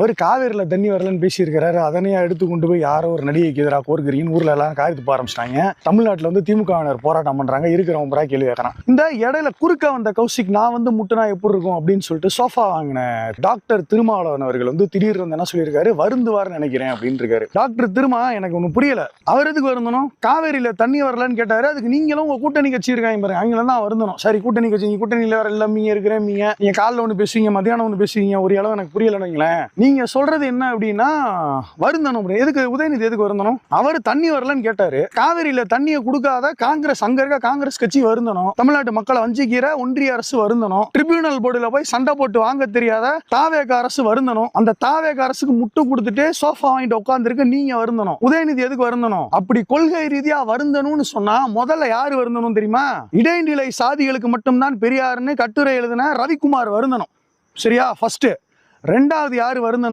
அவர் காவேரியில தண்ணி வரலன்னு பேசியிருக்கிறாரு. அதனையா எடுத்து கொண்டு போய் யாரோ ஒரு நடிகைக்கு எதிராக கோர்க்கிறீங்கன்னு ஊர்ல எல்லாம் காயத்து போக ஆரம்பிச்சிட்டாங்க. தமிழ்நாட்டில் வந்து திமுகவினர் போராட்டம் பண்றாங்க. இருக்கிறவங்க பூரா கேள்வி கேட்கறான். இந்த இடையில குறுக்க வந்த கௌசிக் நான் வந்து முட்டுனா எப்படி இருக்கும் அப்படின்னு சொல்லிட்டு சோஃபா வாங்கின டாக்டர் திருமாவளவன் அவர்கள் வந்து திடீர்னு வந்து என்ன சொல்லியிருக்காரு, வருந்துவார்னு நினைக்கிறேன் அப்படின்னு இருக்காரு. டாக்டர் திருமா எனக்கு ஒன்றும் புரியல. அவர் எதுக்கு வருந்தணும்? காவேரியில தண்ணி வரலன்னு கேட்டாரு. அதுக்கு நீங்களும் உங்க கூட்டணி கட்சி இருக்காங்க பாருங்க, அவங்களும் தான் வருந்தணும். சரி, கூட்டணி கட்சி, நீங்க கூட்டணியில வர எல்லாம் நீங்க இருக்கிறேன், நீங்க காலைல ஒன்று பேசுவீங்க, மத்தியானம் ஒன்று பேசுவீங்க, ஒரு அளவு எனக்கு புரியலன்னு. நீங்க சொல்றது என்ன அப்படின்னா வருந்தணும். எதுக்கு உதயநிதி எதுக்கு வருந்தணும்? அவர் தண்ணி வரலன்னு கேட்டாரு. காவிரியில தண்ணியை கொடுக்காத காங்கிரஸ், அங்க இருக்க காங்கிரஸ் கட்சி வருந்தணும். தமிழ்நாட்டு மக்களை வஞ்சிக்கிற ஒன்றிய அரசு வருந்தணும். ட்ரிபியூனல் போர்டுல போய் சண்டை போட்டு வாங்க தெரியாத தாவேக அரசு வருந்தணும். அந்த தாவேக அரசுக்கு முட்டு கொடுத்துட்டு சோஃபா வாங்கிட்டு உட்கார்ந்துருக்க நீங்க வருந்தணும். உதயநிதி எதுக்கு வருந்தணும்? அப்படி கொள்கை ரீதியா வருந்தணும்னு சொன்னா முதல்ல யாரு வருந்தணும் தெரியுமா? இடைநிலை சாதிகளுக்கு மட்டும்தான் பெரியாருன்னு கட்டுரை எழுதின ரவிக்குமார் வருந்தணும். சரியா? ஃபர்ஸ்ட். ரெண்டாவது யாரு வருந்தணும்?